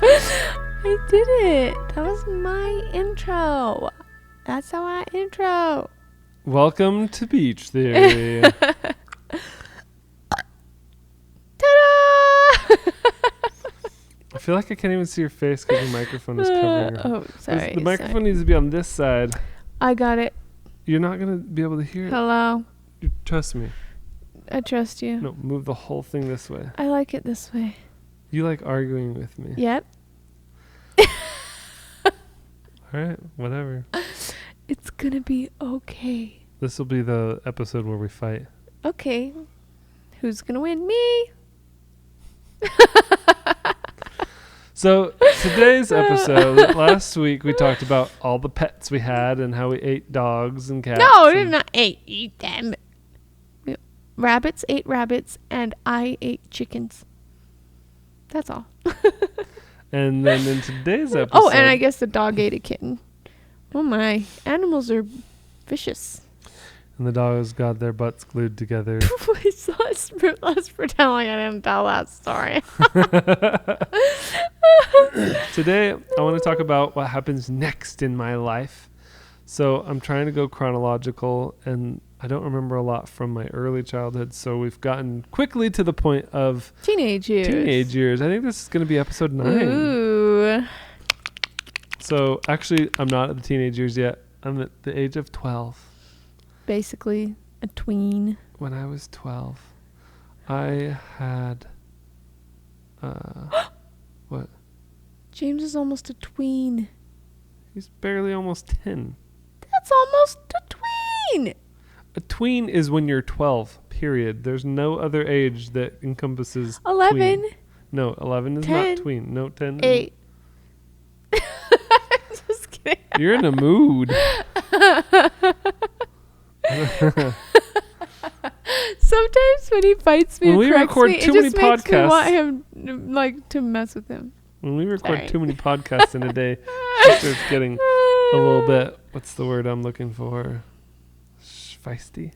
I did it. That was my intro. That's how I intro. Welcome to Beach Theory. Ta-da! I feel like I can't even see your face because the microphone is covering it. Oh, sorry. The microphone needs to be on this side. I got it. You're not going to be able to hear it. Hello. Trust me. I trust you. No, move the whole thing this way. I like it this way. You like arguing with me. Yep. All right, whatever. It's going to be okay. This will be the episode where we fight. Okay. Who's going to win? Me. So today's episode, last week we talked about all the pets we had and how we ate dogs and cats. No, I did not eat them. Rabbits ate rabbits, and I ate chickens. That's all. And then in today's episode... Oh, and I guess the dog ate a kitten. Oh my. Animals are vicious. And the dogs got their butts glued together. let's pretend like I didn't tell that story. Today, I want to talk about what happens next in my life. So I'm trying to go chronological, and I don't remember a lot from my early childhood. So we've gotten quickly to the point of Teenage years. I think this is going to be episode 9. Ooh. So actually, I'm not at the teenage years yet. I'm at the age of 12. Basically a tween. When I was 12, I had... what? James is almost a tween. He's barely almost 10. That's almost a tween. A tween is when you're 12, period. There's no other age that encompasses 11. tween. No, 11 is 10, not tween. No, 10. 8. Just kidding. You're in a mood. Sometimes when he fights me When and we corrects record me, too it just many makes me podcasts- want him like to mess with him. When we record Sorry. too many podcasts in a day, it starts getting a little bit, what's the word I'm looking for? Feisty?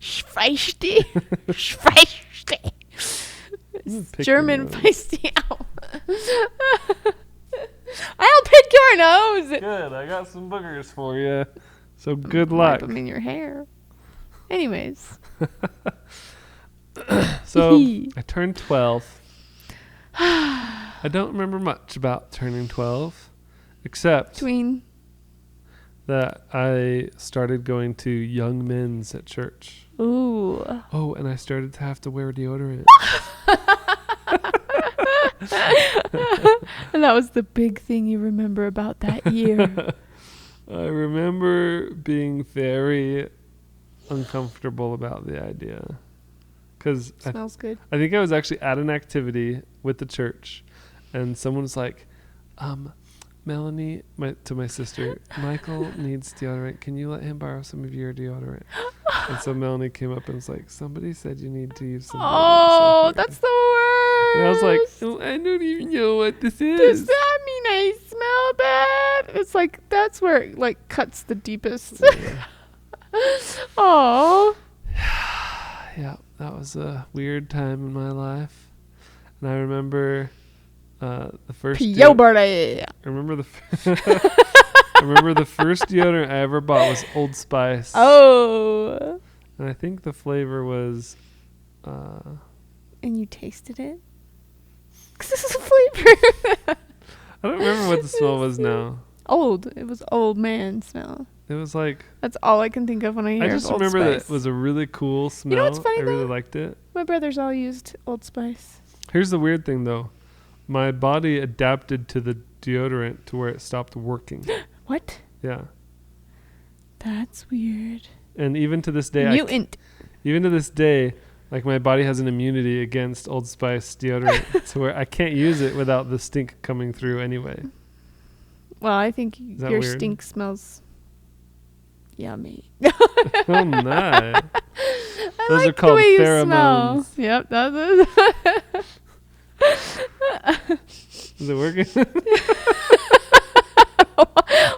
Feisty. Feisty. It's pick German your nose. feisty. Ow. I'll pick your nose. Good, I got some boogers for you. So good luck. Wipe them in your hair. Anyways. So I turned 12. I don't remember much about turning 12, except Tween. that I started going to young men's at church. Ooh. Oh, and I started to have to wear deodorant. And that was the big thing you remember about that year. I remember being very uncomfortable about the idea. Because Smells good. I think I was actually at an activity with the church, and someone was like, Melanie, to my sister, Michael needs deodorant. Can you let him borrow some of your deodorant? And so Melanie came up and was like, somebody said you need to use some. Oh, that's the worst. And I was like, oh, I don't even know what this is. Does that mean I smell bad? It's like, that's where it like cuts the deepest. Oh. Yeah, that was a weird time in my life. And I remember the first... Puberty. I remember the first deodorant I ever bought was Old Spice. Oh. And I think the flavor was... And you tasted it? Because this is a flavor. I don't remember what the smell was now. Old. It was old man smell. It was like... That's all I can think of when I hear I of just Old remember Spice. that it was a really cool smell. You know what's funny, I really though? liked it. My brothers all used Old Spice. Here's the weird thing, though. My body adapted to the deodorant to where it stopped working. What? Yeah. That's weird. And even to this day... Mutant. Even to this day, like my body has an immunity against Old Spice deodorant, so where I can't use it without the stink coming through anyway. Well, I think that your weird? stink smells yummy. Oh my! Those like are called the way you pheromones. smell. Yep, that is. Is it working?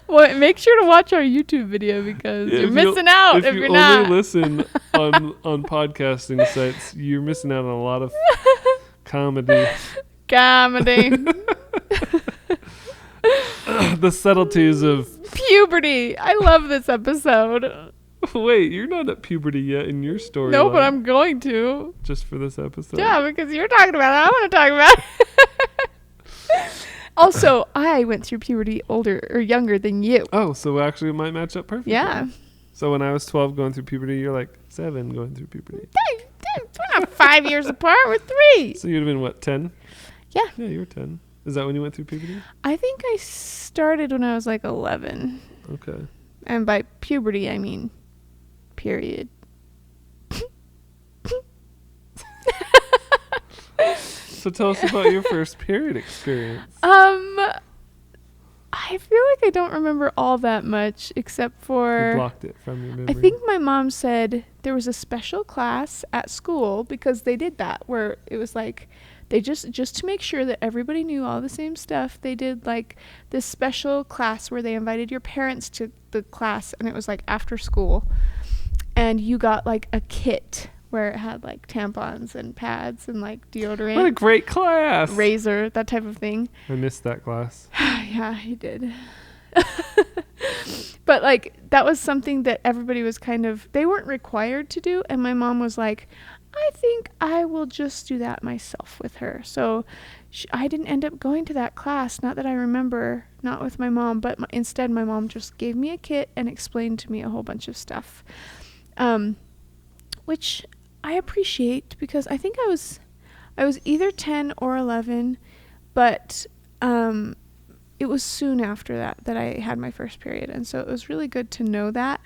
Well, make sure to watch our YouTube video because you're missing out if you're not. If you only listen on podcasting sites, you're missing out on a lot of comedy. comedy. The subtleties of Puberty. I love this episode. Wait, you're not at puberty yet in your story. No, but I'm going to. Just for this episode. Yeah, because you're talking about it. I want to talk about it. Also, I went through puberty older or younger than you. Oh, so actually it might match up perfectly. Yeah. So when I was 12 going through puberty, you're like 7 going through puberty. We're not 5 years apart. We're 3. So you'd have been what, 10? Yeah. Yeah, you were 10. Is that when you went through puberty? I think I started when I was like 11. Okay. And by puberty, I mean period. So tell us about your first period experience. I feel like I don't remember all that much except You for blocked it from your memory. I think my mom said there was a special class at school because they did that where it was like they just to make sure that everybody knew all the same stuff, they did like this special class where they invited your parents to the class, and it was like after school, and you got like a kit where it had like tampons and pads and like deodorant. What a great class. Razor, that type of thing. I missed that class. Yeah, he did. But like that was something that everybody was kind of, they weren't required to do, and my mom was like, I think I will just do that myself with her. So I didn't end up going to that class, not that I remember, not with my mom, but instead my mom just gave me a kit and explained to me a whole bunch of stuff, which I appreciate because I think I was either 10 or 11, but it was soon after that I had my first period, and so it was really good to know that,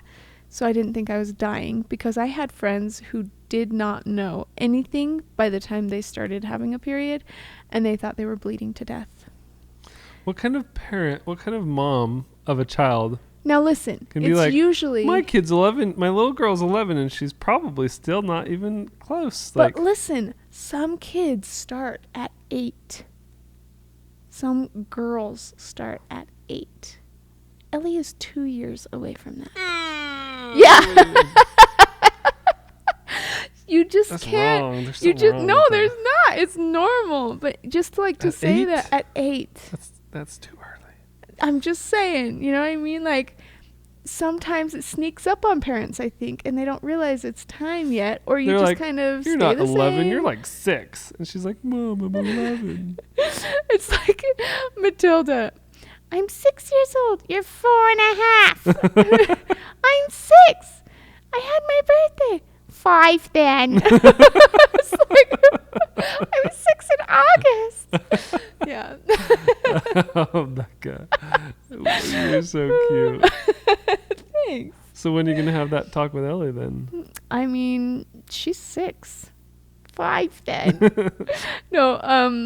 so I didn't think I was dying, because I had friends who did not know anything by the time they started having a period, and they thought they were bleeding to death. What kind of parent, what kind of mom of a child Now listen, can be it's like, usually... my kid's 11, my little girl's 11, and she's probably still not even close. But listen, some kids start at 8. Some girls start at 8. Ellie is 2 years away from that. Yeah. You just That's can't. wrong. There's You something just wrong no, with there's that. not. It's normal, but just like to At say 8? that at 8. That's too early. I'm just saying, you know what I mean? Like sometimes it sneaks up on parents, I think, and they don't realize it's time yet, or you They're just like, kind of you're stay not the 11, same. you're like 6. And she's like, Mom, I'm 11. It's like Matilda. I'm 6 years old. You're 4.5. I'm 6. I had my birthday. 5 then. It's like, I was 6 in August. Yeah. Oh, Becca. You're so cute. Thanks. So when are you going to have that talk with Ellie then? I mean, she's 6. 5 then. No, I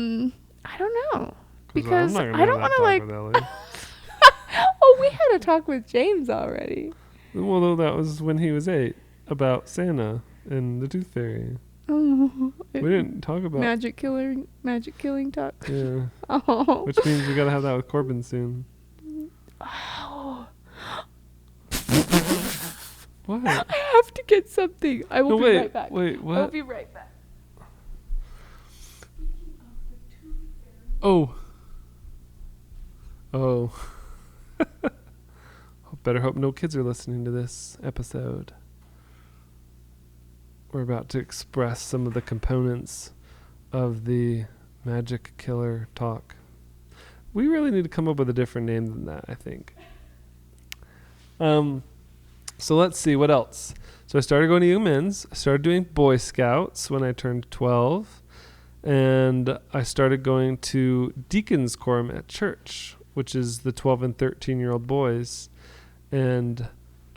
don't know. Because I don't want to like... Oh, we had a talk with James already. Well, that was when he was 8, about Santa and the Tooth Fairy. Oh, We didn't talk about... magic killing talk. Yeah. Oh. Which means we got to have that with Corbin soon. Oh. What? I have to get something. I will be right back. Wait, what? I'll be right back. Oh. Better hope no kids are listening to this episode. We're about to express some of the components of the magic killer talk. We really need to come up with a different name than that, I think. So let's see, what else? So I started going to young men's. I started doing Boy Scouts when I turned 12. And I started going to Deacon's Quorum at church, which is the 12 and 13-year-old boys. And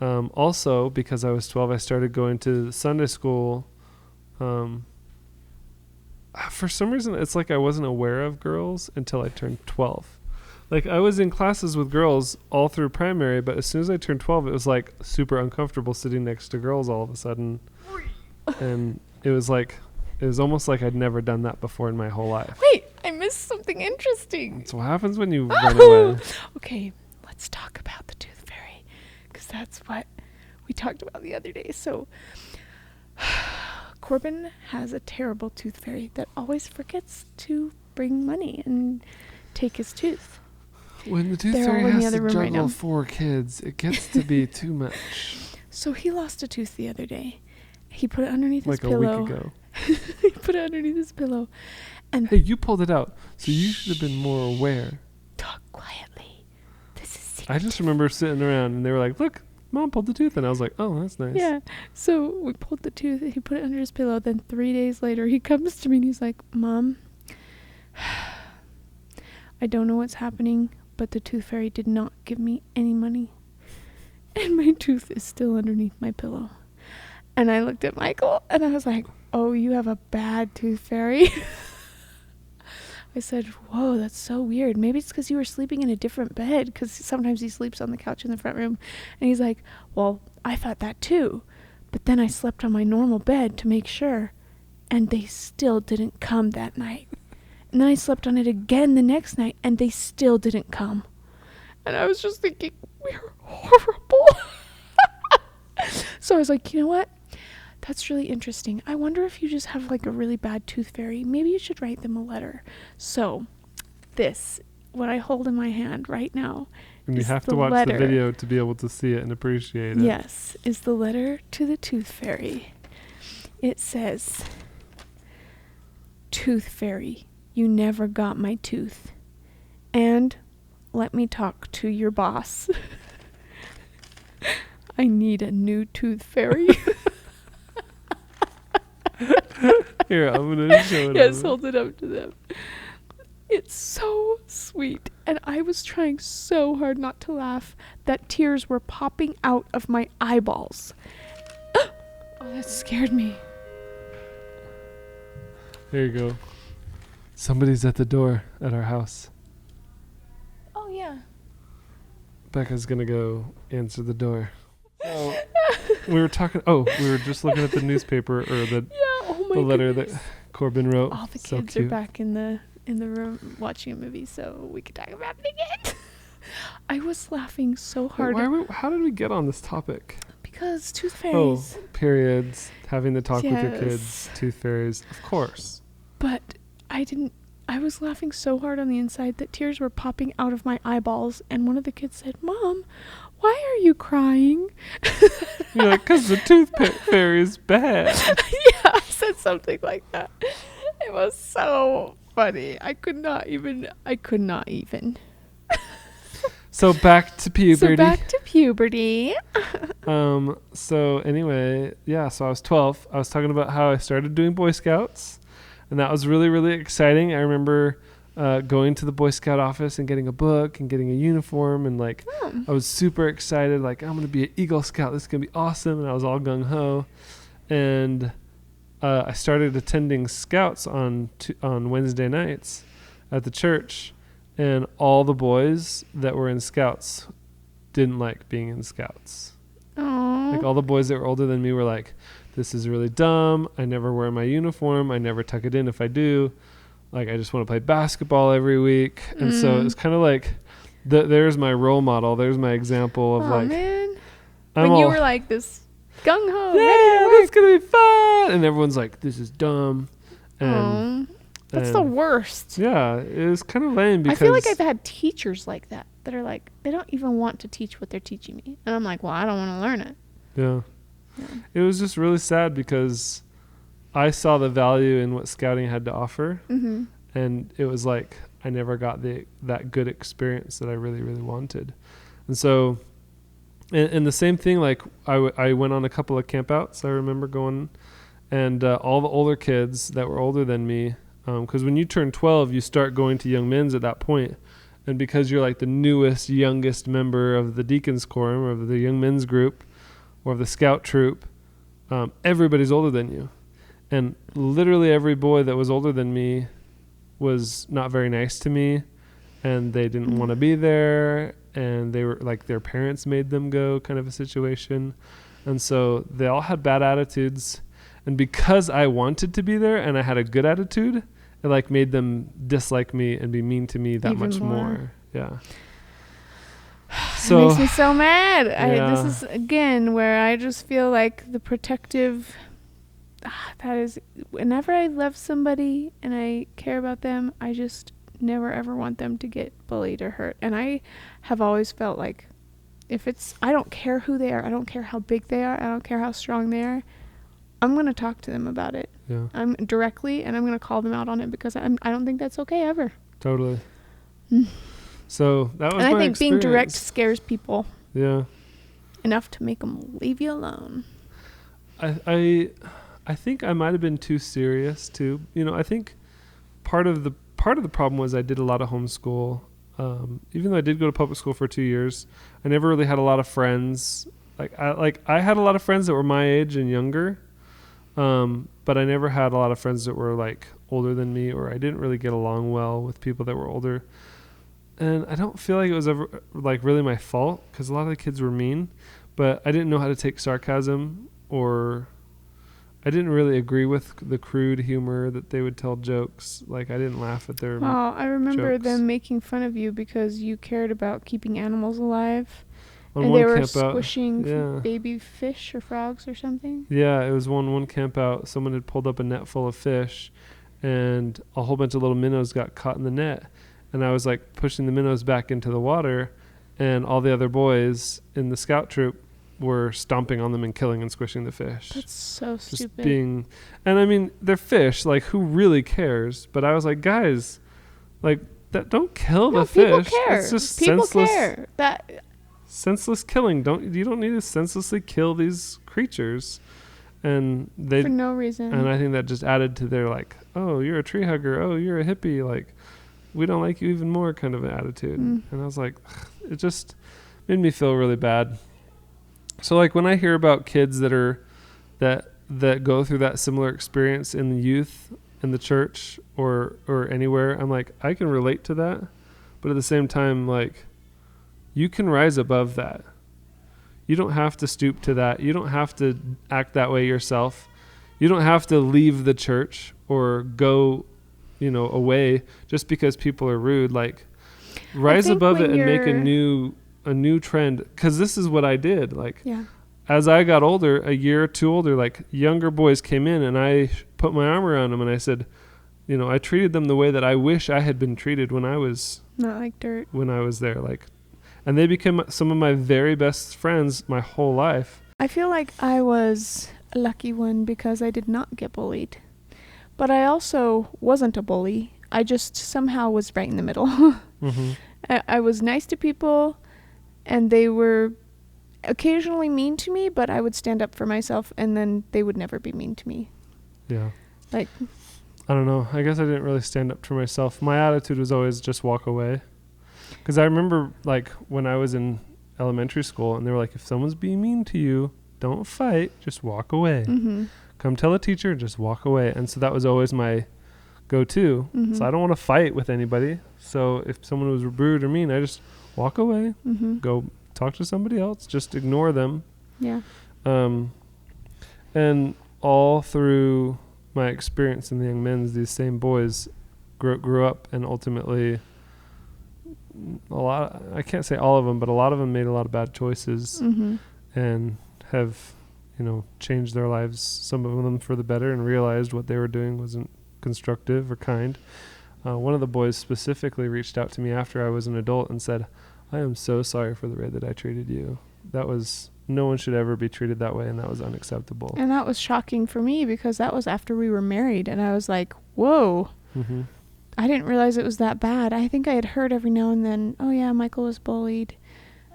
also, because I was 12, I started going to Sunday school. For some reason, it's like I wasn't aware of girls until I turned 12. Like, I was in classes with girls all through primary, but as soon as I turned 12, it was like super uncomfortable sitting next to girls all of a sudden. And it was almost like I'd never done that before in my whole life. Wait, I missed something interesting. That's what happens when you run away. Okay, let's talk about the Tooth Fairy, because that's what we talked about the other day. So, Corbin has a terrible Tooth Fairy that always forgets to bring money and take his tooth. When the tooth They're all fairy in the has other to room right juggle now. 4 kids, it gets to be too much. So he lost a tooth the other day. He put it underneath his Like a pillow. week ago. He put it underneath his pillow. And Hey, you pulled it out, so you should have been more aware. talk quietly. This is secret. I just remember sitting around and they were like, look, Mom pulled the tooth. And I was like, oh, that's nice. Yeah. So we pulled the tooth. He put it under his pillow. Then 3 days later, he comes to me and he's like, Mom, I don't know what's happening, but the tooth fairy did not give me any money. And my tooth is still underneath my pillow. And I looked at Michael and I was like, oh, you have a bad tooth fairy. I said, whoa, that's so weird. Maybe it's because you were sleeping in a different bed, because sometimes he sleeps on the couch in the front room. And he's like, well, I thought that too. But then I slept on my normal bed to make sure. And they still didn't come that night. And then I slept on it again the next night, and they still didn't come. And I was just thinking, we're horrible. So I was like, you know what? That's really interesting. I wonder if you just have like a really bad tooth fairy. Maybe you should write them a letter. So this, what I hold in my hand right now, And you is have the to watch letter. the video to be able to see it and appreciate it. Yes, is the letter to the tooth fairy. It says, Tooth fairy, you never got my tooth. And let me talk to your boss. I need a new tooth fairy. Here, I'm going to show it. Yes, hold it up to them. It's so sweet. And I was trying so hard not to laugh that tears were popping out of my eyeballs. Oh, that scared me. There you go. Somebody's at the door at our house. Oh, yeah. Becca's going to go answer the door. So, we were just looking at the newspaper or the letter that Corbin wrote. All the So kids are cute. back in the room watching a movie, so we could talk about it again. I was laughing so hard How did we get on this topic? because tooth Oh, fairies. periods, having the talk with your Yes. kids, tooth fairies, of course. But I was laughing so hard on the inside that tears were popping out of my eyeballs, and one of the kids said, Mom, why are you crying? You're like, because the tooth fairy is bad. Yeah, I said something like that. It was so funny. I could not even. So back to puberty. So back to puberty. So anyway, yeah, so I was 12. I was talking about how I started doing Boy Scouts, and that was really, really exciting. I remember going to the Boy Scout office and getting a book and getting a uniform, and like I was super excited, like I'm going to be an Eagle Scout. This is going to be awesome. And I was all gung-ho. And I started attending Scouts on Wednesday nights at the church, and all the boys that were in Scouts didn't like being in Scouts. Aww. Like all the boys that were older than me were like, this is really dumb. I never wear my uniform. I never tuck it in if I do. Like, I just want to play basketball every week. And so it's kind of like, there's my role model. There's my example of like, man. I'm When you all, were like this gung-ho, yeah, ready that's going to be fun. And everyone's like, this is dumb. to work. That's the worst. Yeah, it was kind of lame because I feel like I've had teachers like that are like, they don't even want to teach what they're teaching me. And I'm like, well, I don't want to learn it. Yeah. It was just really sad because I saw the value in what scouting had to offer. Mm-hmm. And it was like I never got that good experience that I really, really wanted. And so, and the same thing, like I went on a couple of campouts. I remember going, and all the older kids that were older than me, because when you turn 12, you start going to young men's at that point. And because you're like the newest, youngest member of the Deacons Quorum or of the young men's group or of the scout troop, everybody's older than you. And literally every boy that was older than me was not very nice to me, and they didn't want to be there, and they were like their parents made them go, kind of a situation. And so they all had bad attitudes, and because I wanted to be there and I had a good attitude, it like made them dislike me and be mean to me that Even much more. more. Yeah. So it makes me so mad. Yeah. This is again where I just feel like the protective that is, whenever I love somebody and I care about them, I just never ever want them to get bullied or hurt. And I have always felt like, I don't care who they are, I don't care how big they are, I don't care how strong they are, I'm going to talk to them about it. Yeah. I'm directly, and I'm going to call them out on it, because I don't think that's okay ever. Totally. So that was and my I think experience. being direct scares people. Yeah. Enough to make them leave you alone. I think I might have been too serious too. I think part of the problem was I did a lot of homeschool. Even though I did go to public school for 2 years, I never really had a lot of friends. I had a lot of friends that were my age and younger, but I never had a lot of friends that were like older than me, or I didn't really get along well with people that were older. And I don't feel like it was ever like really my fault, because a lot of the kids were mean, but I didn't know how to take sarcasm, or I didn't really agree with the crude humor that they would tell jokes. Like, I didn't laugh at their I remember jokes. them making fun of you because you cared about keeping animals alive. On and one they were camp out, squishing baby fish or frogs or something. Yeah, it was one camp out. Someone had pulled up a net full of fish, and a whole bunch of little minnows got caught in the net. And I was like pushing the minnows back into the water, and all the other boys in the scout troop were stomping on them and killing and squishing the fish. That's so Just stupid. and I mean, they're fish. Like, who really cares? But I was like, guys, like, that, don't kill the fish. People care. It's just People senseless. care. Senseless killing. You don't need to senselessly kill these creatures. And they for no reason. And I think that just added to their like, oh, you're a tree hugger. Oh, you're a hippie. Like, we don't like you even more kind of an attitude. And I was like, it just made me feel really bad. So like when I hear about kids that go through that similar experience in the youth, in the church or anywhere, I'm like, I can relate to that. But at the same time, like, you can rise above that. You don't have to stoop to that. You don't have to act that way yourself. You don't have to leave the church or go, away just because people are rude. Like, rise above it and make a new trend. Because this is what I did. Like, as I got older, a year or two older, like, younger boys came in and I put my arm around them and I said, I treated them the way that I wish I had been treated when I was not like dirt. When I was there, like. And they became some of my very best friends my whole life. I feel like I was a lucky one because I did not get bullied. But I also wasn't a bully. I just somehow was right in the middle. Mm-hmm. I was nice to people, and they were occasionally mean to me, but I would stand up for myself, and then they would never be mean to me. Yeah. Like, I don't know. I guess I didn't really stand up for myself. My attitude was always just walk away. Because I remember, like, when I was in elementary school, and they were like, if someone's being mean to you, don't fight, just walk away. Mm-hmm. Come tell a teacher, just walk away. And so that was always my go-to. Mm-hmm. So I don't want to fight with anybody. So if someone was rude or mean, I just walk away, go talk to somebody else, just ignore them. Yeah. And all through my experience in the young men's, these same boys grew up and ultimately... I can't say all of them, but a lot of them made a lot of bad choices and have, changed their lives, some of them for the better, and realized what they were doing wasn't constructive or kind. One of the boys specifically reached out to me after I was an adult and said, I am so sorry for the way that I treated you. No one should ever be treated that way, and that was unacceptable. And that was shocking for me because that was after we were married, and I was like, whoa. Mm-hmm. I didn't realize it was that bad. I think I had heard every now and then, oh yeah, Michael was bullied.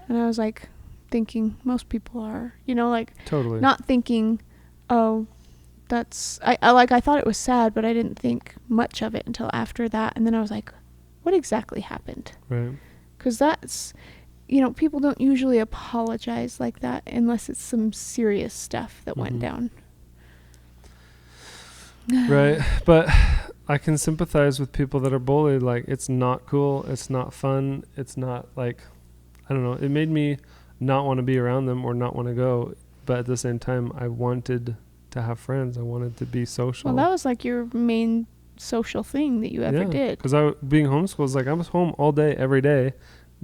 And I was like thinking most people are, totally not thinking, oh, I thought it was sad, but I didn't think much of it until after that. And then I was like, what exactly happened? Right. Because that's, people don't usually apologize like that unless it's some serious stuff that went down. Right. But I can sympathize with people that are bullied. Like, it's not cool. It's not fun. It's not like, I don't know. It made me not want to be around them or not want to go. But at the same time, I wanted to have friends. I wanted to be social. Well, that was like your main social thing that you ever did. Because being homeschooled was like, I was home all day, every day.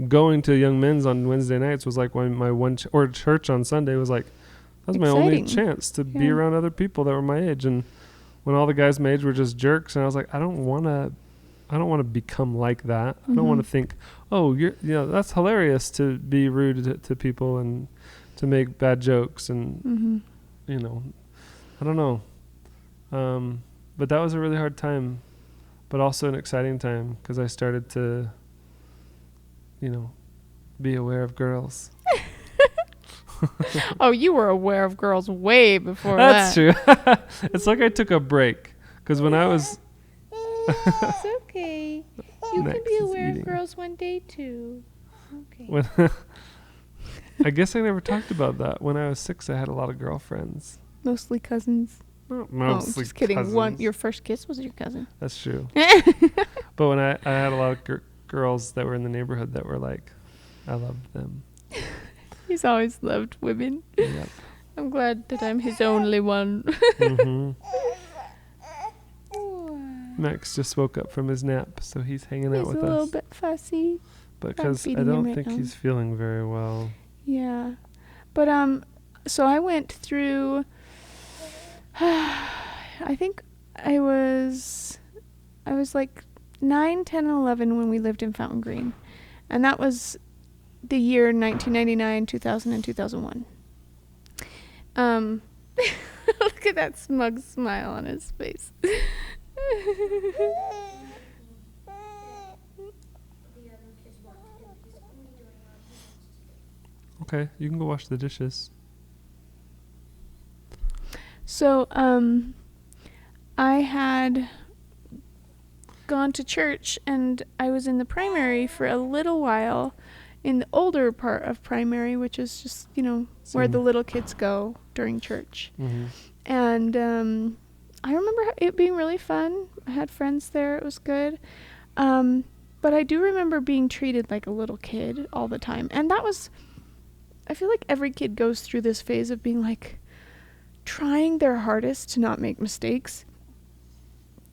Going to young men's on Wednesday nights was like my one, or church on Sunday was like was my only exciting. chance to be Yeah. around other people that were my age. And when all the guys my age were just jerks, and I was like, I don't want to become like that. I don't want to think, oh, that's hilarious to be rude to people and to make bad jokes. And, I don't know. But that was a really hard time, but also an exciting time because I started to, be aware of girls. Oh, you were aware of girls way before That's that. true. It's like I took a break because when I was... It's okay. You can Next be is aware eating. of girls one day too. Okay. When I guess I never talked about that. When I was 6, I had a lot of girlfriends. Mostly cousins. Mostly just kidding. cousins. Your first kiss was your cousin. That's true. But when I had a lot of girls that were in the neighborhood that were like, I loved them. He's always loved women. Yep. I'm glad that I'm his only one. Mm-hmm. Max just woke up from his nap, so he's hanging out He's with a little us. bit fussy. Because I feeding him don't right think now. he's feeling very well. Yeah. But so I went through I think I was like 9, 10, 11 when we lived in Fountain Green. And that was the year 1999, 2000, and 2001. Look at that smug smile on his face. Okay, you can go wash the dishes. So, I had gone to church and I was in the primary for a little while in the older part of primary, which is just, where the little kids go during church. Mm-hmm. And I remember it being really fun. I had friends there. It was good. But I do remember being treated like a little kid all the time. And I feel like every kid goes through this phase of being like trying their hardest to not make mistakes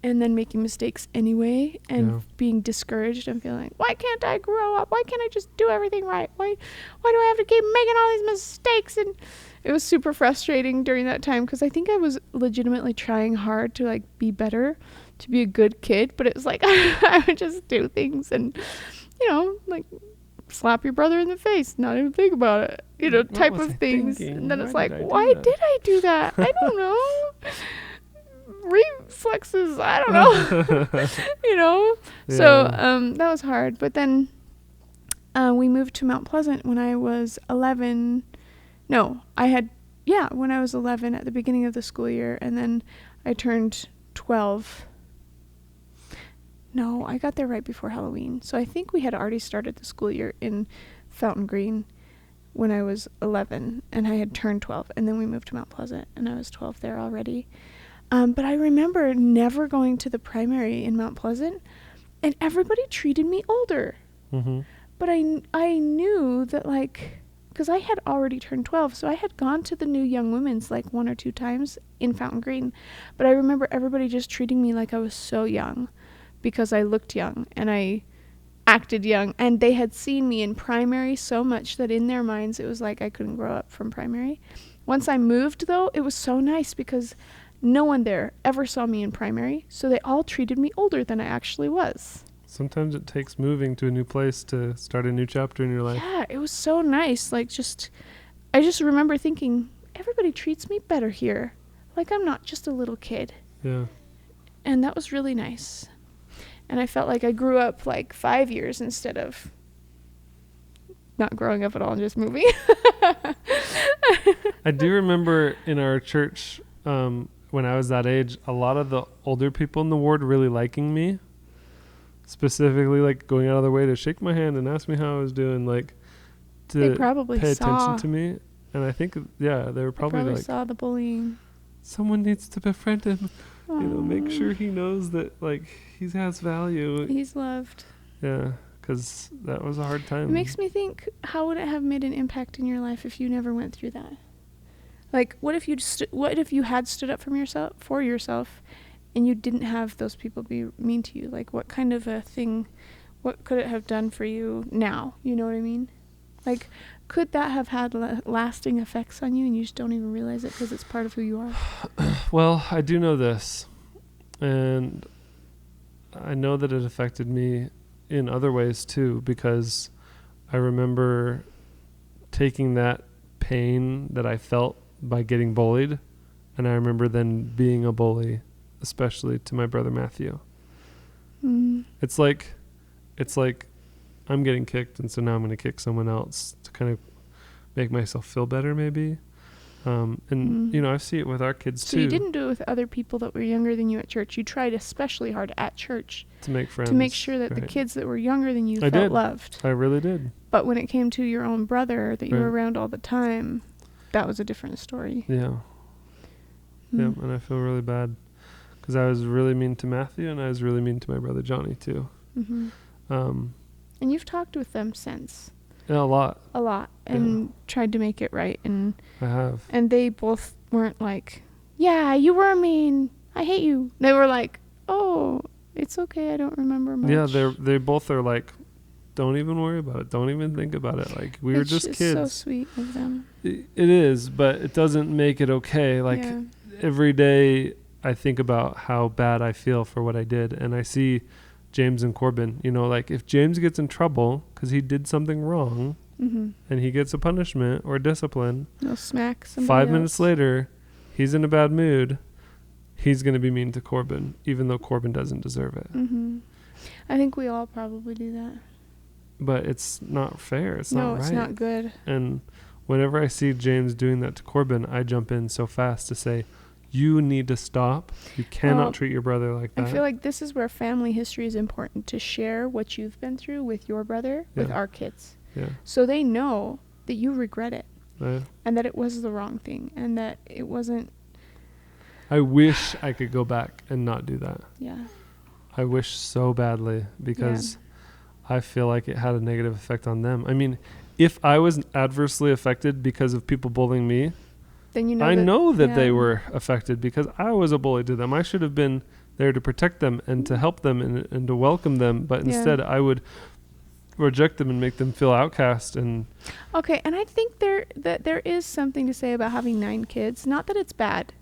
and then making mistakes anyway and being discouraged and feeling like, why can't I grow up? Why can't I just do everything right? Why do I have to keep making all these mistakes? And it was super frustrating during that time because I think I was legitimately trying hard to like be better, to be a good kid, but it was like I would just do things and like slap your brother in the face, not even think about it, type of things. Thinking? And then it's Why like, did I do why that? did I do that? I don't know. Reflexes, I don't know. So that was hard. But then we moved to Mount Pleasant when I was 11. No, when I was 11 at the beginning of the school year, and then I turned 12. No, I got there right before Halloween. So I think we had already started the school year in Fountain Green when I was 11, and I had turned 12, and then we moved to Mount Pleasant, and I was 12 there already. But I remember never going to the primary in Mount Pleasant, and everybody treated me older. Mm-hmm. But I knew that, like, because I had already turned 12, so I had gone to the new Young Women's like 1 or 2 times in Fountain Green. But I remember everybody just treating me like I was so young because I looked young and I acted young. And they had seen me in primary so much that in their minds it was like I couldn't grow up from primary. Once I moved, though, it was so nice because no one there ever saw me in primary, so they all treated me older than I actually was. Sometimes it takes moving to a new place to start a new chapter in your life. Yeah, it was so nice. Like, I just remember thinking, everybody treats me better here. Like, I'm not just a little kid. Yeah. And that was really nice. And I felt like I grew up like 5 years instead of not growing up at all and just moving. I do remember in our church, when I was that age, a lot of the older people in the ward really liking me. Specifically, like, going out of their way to shake my hand and ask me how I was doing, like, to They probably pay saw. attention to me. And I think, they were probably like, saw the bullying. someone needs to befriend him. Make sure he knows that, like, he has value. He's loved. Yeah, because that was a hard time. It makes me think, how would it have made an impact in your life if you never went through that? Like, what if you had stood up for yourself and you didn't have those people be mean to you? Like, what kind of a thing, what could it have done for you now? You know what I mean? Like, could that have had lasting effects on you and you just don't even realize it because it's part of who you are? Well, I do know this, and I know that it affected me in other ways too, because I remember taking that pain that I felt by getting bullied, and I remember then being a bully, especially to my brother Matthew. It's like I'm getting kicked, and so now I'm going to kick someone else to kind of make myself feel better, maybe. You know, I see it with our kids too. So you didn't do it with other people that were younger than you at church. You tried especially hard at church to make friends, to make sure that the kids that were younger than you felt loved. I really did. But when it came to your own brother that you were around all the time, that was a different story. Yeah. Yeah, and I feel really bad because I was really mean to Matthew, and I was really mean to my brother Johnny too. And you've talked with them since. Yeah, a lot. And tried to make it right. And I have. And they both weren't like, yeah, you were mean, I hate you. They were like, oh, it's okay, I don't remember much. Yeah, they both are like, don't even worry about it. Don't even think about it. Like, we were just kids. It's so sweet of them. It is, but it doesn't make it okay. Like, every day I think about how bad I feel for what I did. And I see James and Corbin, you know, like if James gets in trouble because he did something wrong and he gets a punishment or discipline, he'll smack somebody 5 minutes later, he's in a bad mood. He's going to be mean to Corbin, even though Corbin doesn't deserve it. I think we all probably do that. But it's not fair. It's not right. No, it's not good. And whenever I see James doing that to Corbin, I jump in so fast to say, you need to stop. You cannot treat your brother like that. I feel like this is where family history is important, to share what you've been through with your brother, with our kids. Yeah. So they know that you regret it. And that it was the wrong thing. And that it wasn't... I wish I could go back and not do that. Yeah. I wish so badly, because I feel like it had a negative effect on them. I mean, if I was adversely affected because of people bullying me, then you know I know that they were affected because I was a bully to them. I should have been there to protect them and to help them and to welcome them, but instead I would reject them and make them feel outcast. And okay, and I think there is something to say about having 9 kids. Not that it's bad,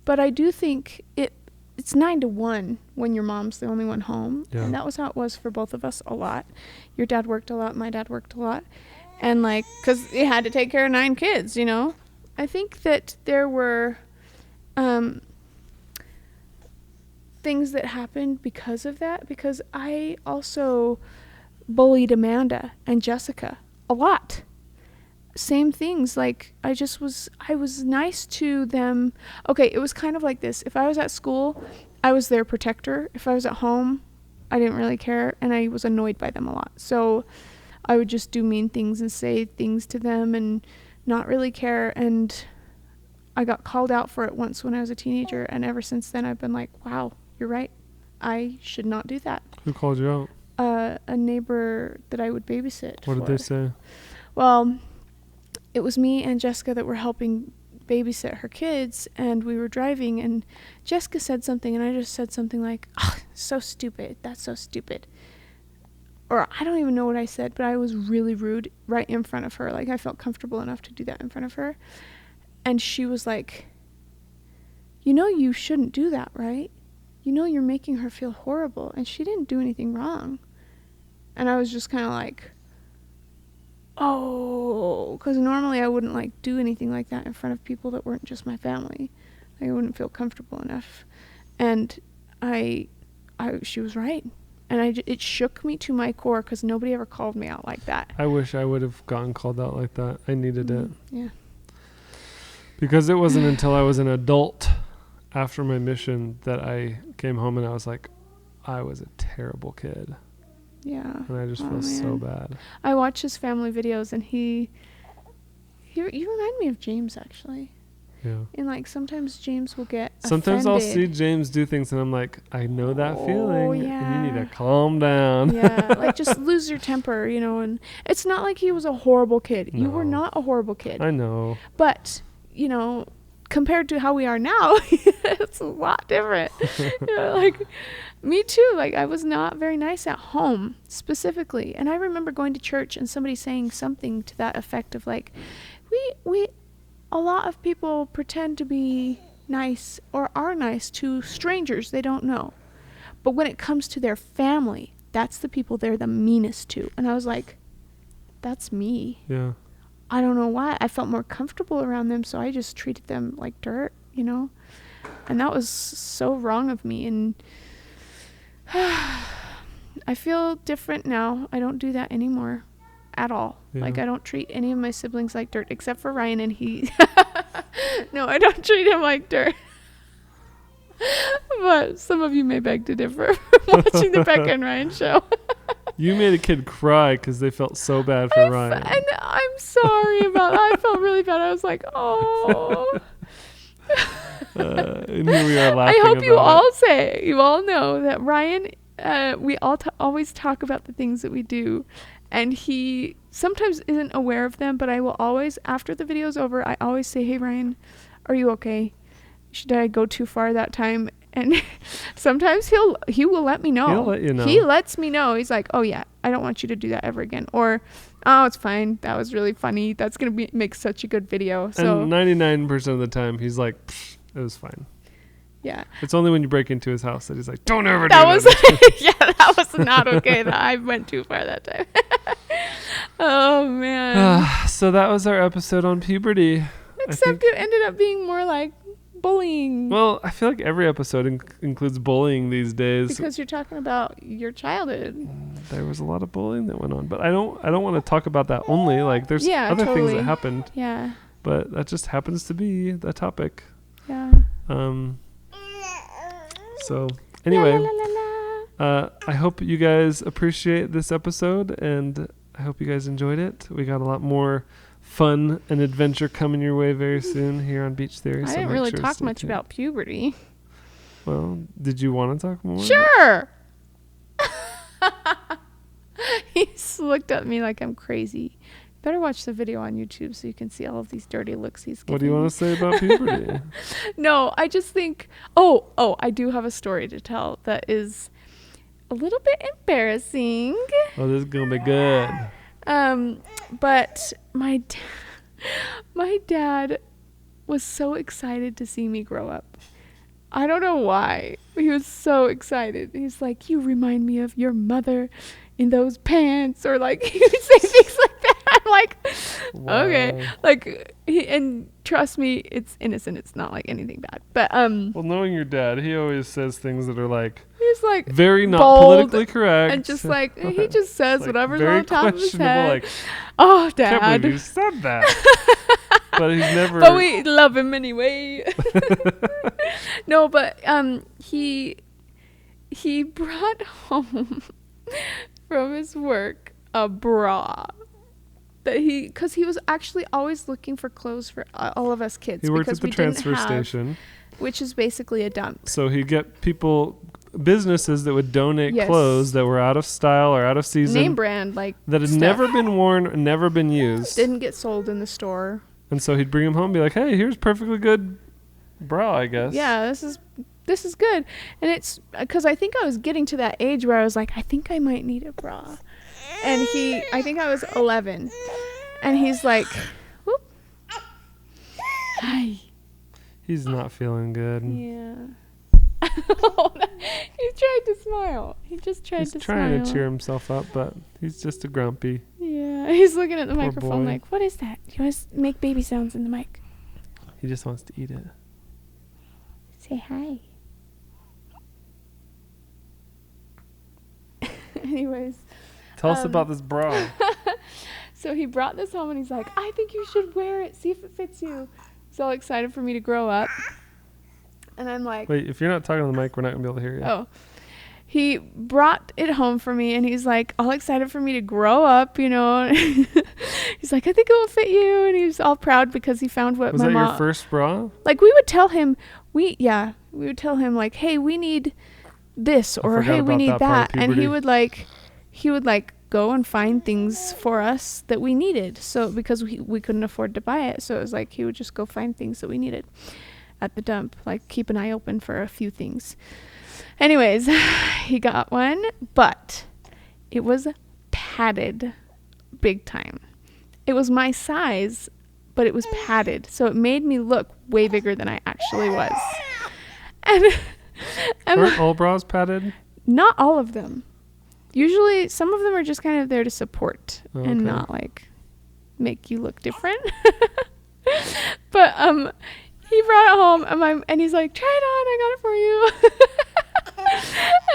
but I do think it's 9 to 1 when your mom's the only one home, and that was how it was for both of us a lot. Your dad worked a lot, my dad worked a lot, and like, because you had to take care of 9 kids, you know. I think that there were things that happened because of that, because I also bullied Amanda and Jessica a lot. Same things, like I was nice to them. Okay, it was kind of like this. If I was at school, I was their protector. If I was at home, I didn't really care, and I was annoyed by them a lot. So I would just do mean things and say things to them and not really care. And I got called out for it once when I was a teenager, and ever since then I've been like, wow, you're right, I should not do that. Who called you out? A neighbor that I would babysit. What did they say? Well, it was me and Jessica that were helping babysit her kids, and we were driving, and Jessica said something, and I just said something like, oh, so stupid, that's so stupid. Or I don't even know what I said, but I was really rude right in front of her. Like, I felt comfortable enough to do that in front of her. And she was like, you know you shouldn't do that, right? You know you're making her feel horrible, and she didn't do anything wrong. And I was just kind of like, oh, because normally I wouldn't like do anything like that in front of people that weren't just my family. Like, I wouldn't feel comfortable enough. And she was right. And it shook me to my core, because nobody ever called me out like that. I wish I would have gotten called out like that. I needed it. Yeah. Because it wasn't until I was an adult after my mission that I came home and I was like, I was a terrible kid. Yeah. And I just feel so bad. I watch his family videos, and you remind me of James, actually. Yeah. And like, sometimes James will get Sometimes offended. I'll see James do things and I'm like, I know that feeling. Yeah. And you need to calm down. Yeah. Like, just lose your temper, you know. And it's not like he was a horrible kid. No. You were not a horrible kid. I know. But, you know, compared to how we are now, it's a lot different. Like, me too. Like, I was not very nice at home, specifically. And I remember going to church and somebody saying something to that effect of, like, a lot of people pretend to be nice or are nice to strangers they don't know. But when it comes to their family, that's the people they're the meanest to. And I was like, that's me. Yeah. I don't know why. I felt more comfortable around them, so I just treated them like dirt, you know? And that was so wrong of me. And I feel different now. I don't do that anymore at all. Yeah. Like, I don't treat any of my siblings like dirt, except for Ryan, and he... No, I don't treat him like dirt. But some of you may beg to differ from watching the Becca and Ryan show. You made a kid cry because they felt so bad for Ryan. And I'm sorry about that. I felt really bad. I was like, oh. And here we are laughing. I hope you about you all know that Ryan, we all always talk about the things that we do. And he sometimes isn't aware of them, but I will always, after the video's over, I always say, hey, Ryan, are you okay? Did I go too far that time? And sometimes he will let me know. He'll let you know. He lets me know. He's like, oh yeah, I don't want you to do that ever again. Or, oh, it's fine. That was really funny. That's going to make such a good video. So, and 99% of the time, he's like, it was fine. Yeah. It's only when you break into his house that he's like, don't ever do that. Yeah, that was not okay. That I went too far that time. Oh, man. So that was our episode on puberty. Except it ended up being more like bullying. Well, I feel like every episode includes bullying these days. Because you're talking about your childhood. There was a lot of bullying that went on. But I don't want to talk about that only. Like, there's other things that happened. Yeah. But that just happens to be the topic. Yeah. So anyway, la, la, la, la. I hope you guys appreciate this episode, and I hope you guys enjoyed it. We got a lot more fun and adventure coming your way very soon here on Beach Theory. I didn't really talk much about puberty. Well, did you want to talk more? Sure. He just looked at me like I'm crazy. Better watch the video on YouTube so you can see all of these dirty looks he's giving. What do you want to say about puberty? No, I just think, I do have a story to tell that is a little bit embarrassing. Oh, this is going to be good. But my dad was so excited to see me grow up. I don't know why. He was so excited. He's like, you remind me of your mother in those pants, or like, he would say things like that. I'm like, wow. Okay. Like, and trust me, it's innocent. It's not like anything bad. But well, knowing your dad, he always says things that are like, he's like very not bold, politically correct, and just like he just says like whatever's on the top of his head. Like, oh, Dad! Can't believe you said that. But he's never. But we love him anyway. No, but he brought home from his work a bra that because he was actually always looking for clothes for all of us kids. He worked at the transfer station, which is basically a dump. So he'd get businesses that would donate clothes that were out of style or out of season, name brand, like that had never been worn or never been used, didn't get sold in the store. And so he'd bring them home and be like, hey, here's perfectly good bra, I guess. Yeah, this is good. And it's because I think I was getting to that age where I was like, I think I might need a bra. And I think I was 11. And he's like, whoop. Hi. He's not feeling good. Yeah. He tried to smile. He just tried to smile. He's trying to cheer himself up, but he's just a grumpy. Yeah. He's looking at the Poor microphone boy. like, what is that? You want to make baby sounds in the mic. He just wants to eat it. Say hi. Anyways. Tell us about this bra. So he brought this home and he's like, I think you should wear it. See if it fits you. He's all excited for me to grow up. And I'm like... Wait, if you're not talking on the mic, we're not going to be able to hear you. Oh. He brought it home for me and he's like all excited for me to grow up, you know. He's like, I think it will fit you. And he was all proud because he found what was my that mom... your first bra? Like we would tell him, we would tell him like, hey, we need this, or hey, we need that. And he would like go and find things for us that we needed. So because we couldn't afford to buy it, so it was like he would just go find things that we needed at the dump, like keep an eye open for a few things. Anyways, he got one, but it was padded big time. It was my size, but it was padded, so it made me look way bigger than I actually was. And Aren't all bras padded? Not all of them. Usually some of them are just kind of there to support and not like make you look different. But he brought it home and he's like, try it on, I got it for you.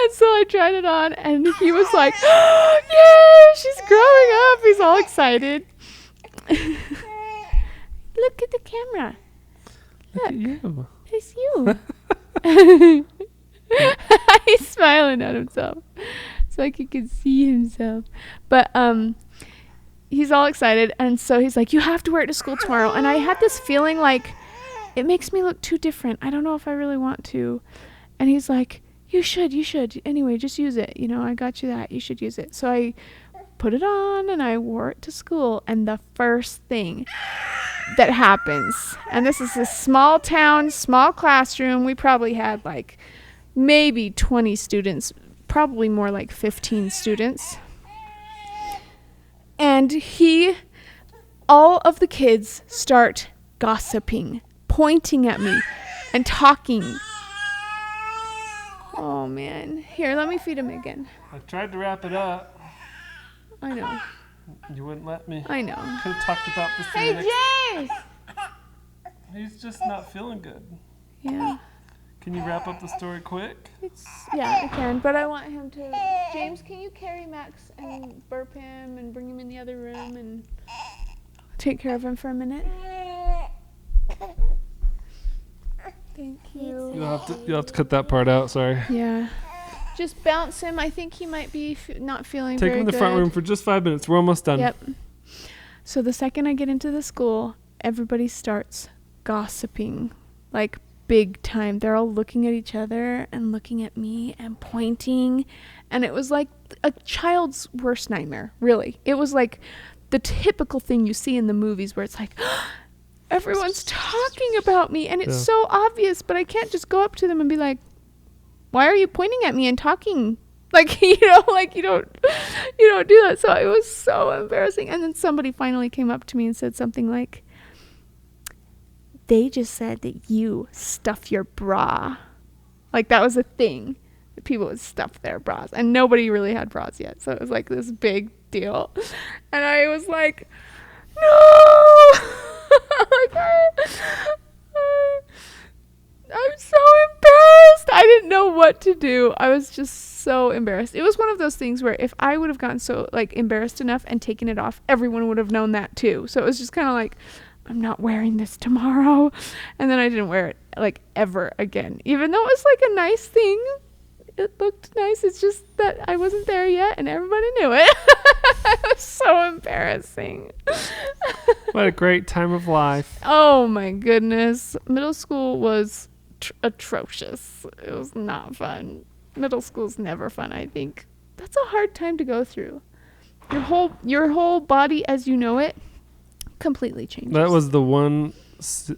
And so I tried it on and he was like, oh, yay, she's growing up. He's all excited. Look at the camera. Look at you. It's you. He's smiling at himself. It's like he can see himself. But he's all excited, and so he's like, you have to wear it to school tomorrow. And I had this feeling like it makes me look too different. I don't know if I really want to. And he's like, you should. Anyway, just use it. You know, I got you that. You should use it. So I put it on and I wore it to school. And the first thing that happens, and this is a small town, small classroom. We probably had like maybe 20 students, probably more like 15 students. And all of the kids start gossiping, pointing at me and talking. Oh man. Here, let me feed him again. I tried to wrap it up. I know. You wouldn't let me. I know. Could have talked about this. Hey, James! He's just not feeling good. Yeah. Can you wrap up the story quick? Yeah, I can, but I want him to... James, can you carry Max and burp him and bring him in the other room and take care of him for a minute? Thank you. You'll have to cut that part out, sorry. Yeah. Just bounce him. I think he might be not feeling Take very him in the good. front room for just 5 minutes. We're almost done. Yep. So the second I get into the school, everybody starts gossiping, like big time. They're all looking at each other and looking at me and pointing. And it was like a child's worst nightmare, really. It was like the typical thing you see in the movies where it's like, everyone's talking about me. And it's so obvious, but I can't just go up to them and be like, why are you pointing at me and talking? Like, you know, like you don't do that. So it was so embarrassing. And then somebody finally came up to me and said something like, they just said that you stuff your bra. Like that was a thing. That people would stuff their bras. And nobody really had bras yet. So it was like this big deal. And I was like, no! I'm so embarrassed. I didn't know what to do. I was just so embarrassed. It was one of those things where if I would have gotten so like embarrassed enough and taken it off, everyone would have known that too. So it was just kind of like, I'm not wearing this tomorrow. And then I didn't wear it like ever again, even though it was like a nice thing. It looked nice. It's just that I wasn't there yet and everybody knew it. It was so embarrassing. What a great time of life. Oh my goodness. Middle school was atrocious. It was not fun. Middle school's never fun, I think. That's a hard time to go through. Your whole body as you know it completely changes. That was the one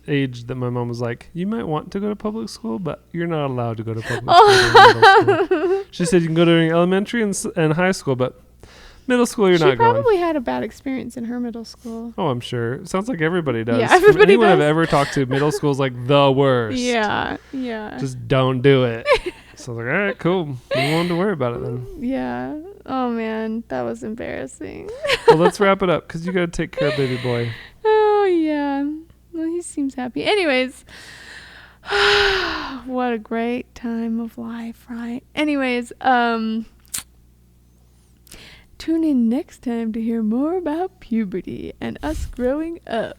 age that my mom was like, you might want to go to public school, but you're not allowed to go to public school during middle school. She said you can go during elementary and high school, but middle school you're not going. She probably had a bad experience in her middle school. Oh, I'm sure. It sounds like everybody does. Yeah, everybody Anyone does. I've ever talked to, middle school is like the worst. Yeah. Just don't do it. So I was like, all right, cool. You wanted to worry about it then. Yeah. Oh man, that was embarrassing. Well, let's wrap it up because you got to take care of baby boy. Oh yeah. Well, he seems happy. Anyways, what a great time of life, right? Anyways, tune in next time to hear more about puberty and us growing up.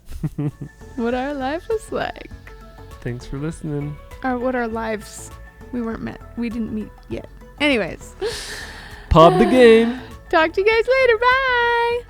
What our life was like. Thanks for listening. Or what our lives, we didn't meet yet. Anyways. Pub the game. Talk to you guys later. Bye.